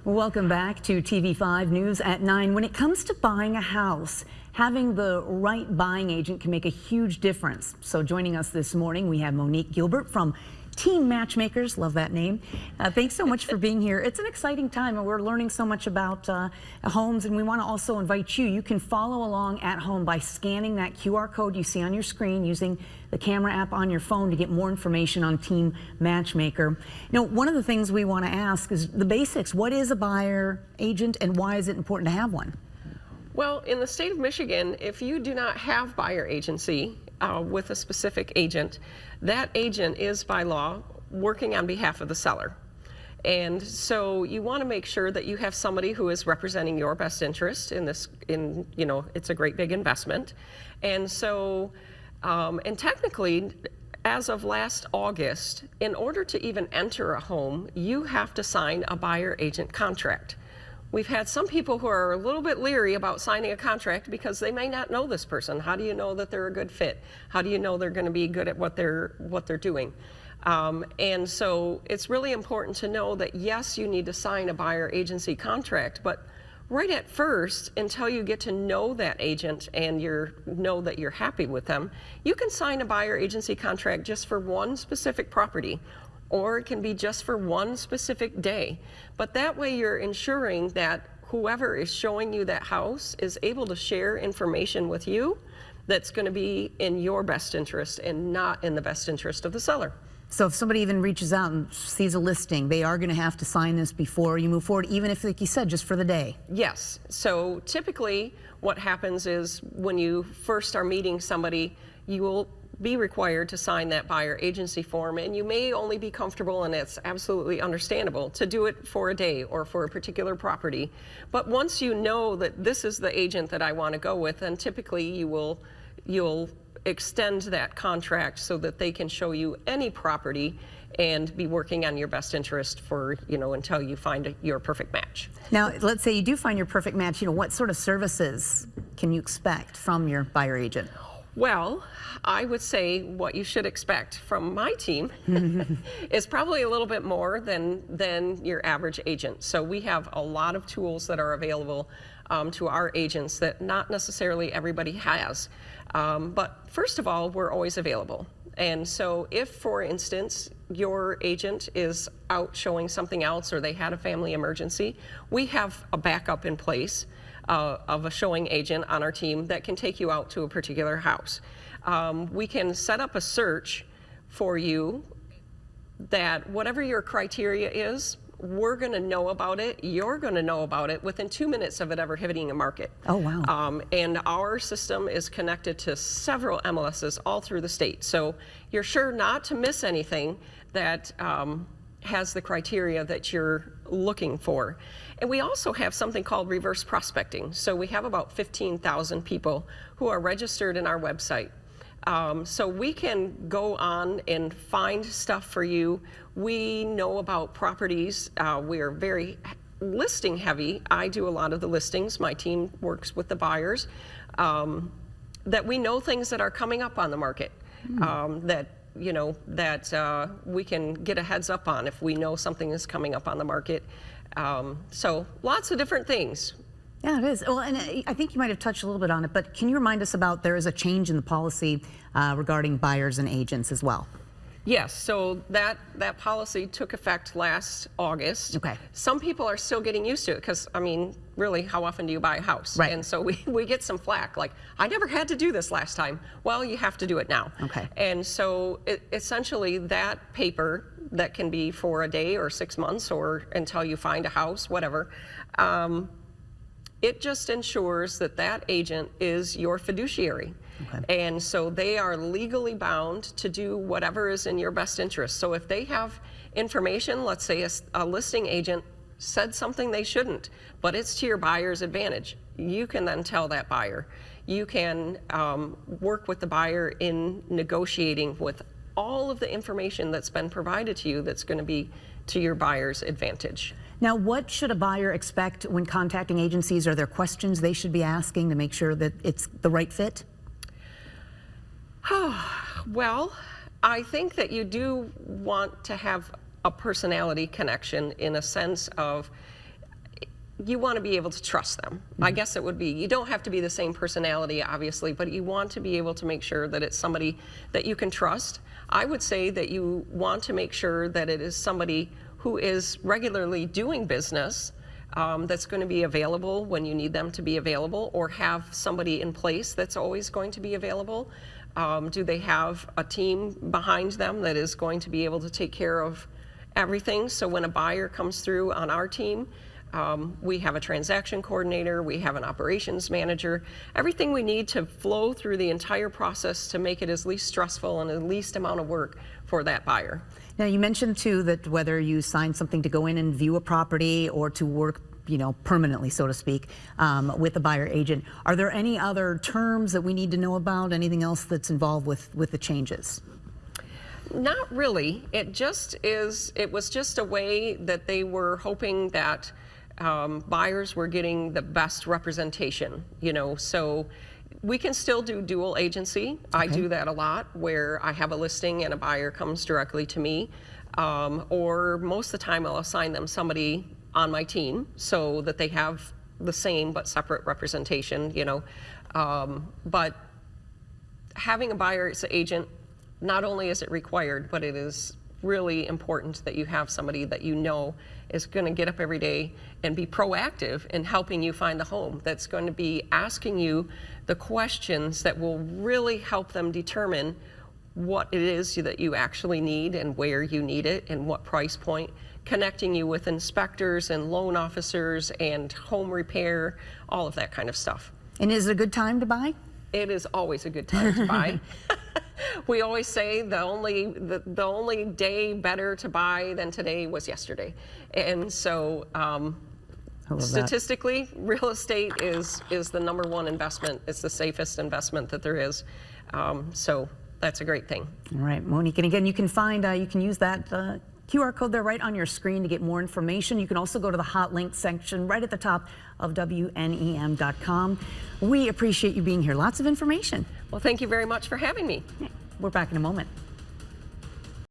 Welcome back to TV5 News at 9. When it comes to buying a house, having the right buying agent can make a huge difference. So joining us this morning, we have Monique Gilbert from Team Matchmakers. Love that name. Thanks so much for being here. It's an exciting time and we're learning so much about homes, and we want to also invite you. You can follow along at home by scanning that QR code you see on your screen using the camera app on your phone to get more information on Team Matchmaker. You know, one of the things we want to ask is the basics. What is a buyer agent and why is it important to have one? Well, in the state of Michigan, if you do not have buyer agency with a specific agent, that agent is by law working on behalf of the seller. And so you want to make sure that you have somebody who is representing your best interest in this, you know, it's a great big investment. And so, and technically, as of last August, in order to even enter a home, you have to sign a buyer agent contract. We've had some people who are a little bit leery about signing a contract because they may not know this person. How do you know that they're a good fit? How do you know they're going to be good at what they're doing? And so it's really important to know that yes, you need to sign a buyer agency contract, but right at first, until you get to know that agent and know that you're happy with them, you can sign a buyer agency contract just for one specific property, or it can be just for one specific day. But that way you're ensuring that whoever is showing you that house is able to share information with you that's going to be in your best interest and not in the best interest of the seller. So if somebody even reaches out and sees a listing, they are going to have to sign this before you move forward, even if, like you said, just for the day? Yes. So typically what happens is when you first are meeting somebody, you will be required to sign that buyer agency form, and you may only be comfortable, and it's absolutely understandable, to do it for a day or for a particular property. But once you know that this is the agent that I want to go with, then typically you'll extend that contract so that they can show you any property and be working on your best interest for, you know, until you find your perfect match. Now, let's say you do find your perfect match, you know, what sort of services can you expect from your buyer agent? Well, I would say what you should expect from my team is probably a little bit more than your average agent. So we have a lot of tools that are available to our agents that not necessarily everybody has. But first of all, we're always available. And so if, for instance, your agent is out showing something else or they had a family emergency, we have a backup in place of a showing agent on our team that can take you out to a particular house. We can set up a search for you that whatever your criteria is, we're going to know about it, you're going to know about it within 2 minutes of it ever hitting a market. Oh, wow. And our system is connected to several MLSs all through the state. So you're sure not to miss anything that has the criteria that you're looking for. And we also have something called reverse prospecting. So we have about 15,000 people who are registered in our website. So we can go on and find stuff for you. We know about properties. We are very listing heavy. I do a lot of the listings. My team works with the buyers. That we know things that are coming up on the market. That you know, that we can get a heads up on if we know something is coming up on the market. So lots of different things. Yeah, it is. Well, and I think you might have touched a little bit on it, but can you remind us about there is a change in the policy regarding buyers and agents as well? Yes, so that policy took effect last August. Okay. Some people are still getting used to it because, I mean, really, how often do you buy a house? Right. And so we get some flack, like, I never had to do this last time. Well, you have to do it now. Okay. And so essentially that paper that can be for a day or 6 months or until you find a house, whatever, it just ensures that that agent is your fiduciary. Okay. And so they are legally bound to do whatever is in your best interest. So if they have information, let's say a listing agent said something they shouldn't, but it's to your buyer's advantage, you can then tell that buyer. You can work with the buyer in negotiating with all of the information that's been provided to you that's going to be to your buyer's advantage. Now, what should a buyer expect when contacting agencies? Are there questions they should be asking to make sure that it's the right fit? Well, I think that you do want to have a personality connection in a sense of you want to be able to trust them. I guess it would be, you don't have to be the same personality, obviously, but you want to be able to make sure that it's somebody that you can trust. I would say that you want to make sure that it is somebody who is regularly doing business, that's going to be available when you need them to be available, or have somebody in place that's always going to be available. Do they have a team behind them that is going to be able to take care of everything? So when a buyer comes through on our team, we have a transaction coordinator, we have an operations manager, everything we need to flow through the entire process to make it as least stressful and the least amount of work for that buyer. Now, you mentioned too that whether you sign something to go in and view a property or to work, permanently, so to speak, with a buyer agent, are there any other terms that we need to know about? Anything else that's involved with the changes? Not really. It was just a way that they were hoping that buyers were getting the best representation, so we can still do dual agency. I do that a lot, where I have a listing and a buyer comes directly to me, or most of the time I'll assign them somebody on my team so that they have the same but separate representation, but having a buyer's agent, not only is it required, but it is really important that you have somebody that is going to get up every day and be proactive in helping you find the home, that's going to be asking you the questions that will really help them determine what it is that you actually need and where you need it and what price point, connecting you with inspectors and loan officers and home repair, all of that kind of stuff. And is it a good time to buy? It is always a good time to buy. We always say the only day better to buy than today was yesterday. And so statistically, real estate is the #1 investment. It's the safest investment that there is. So that's a great thing. All right, Monique, and again, you can use that QR code there right on your screen to get more information. You can also go to the hot link section right at the top of WNEM.com. We appreciate you being here. Lots of information. Well, thank you very much for having me. We're back in a moment.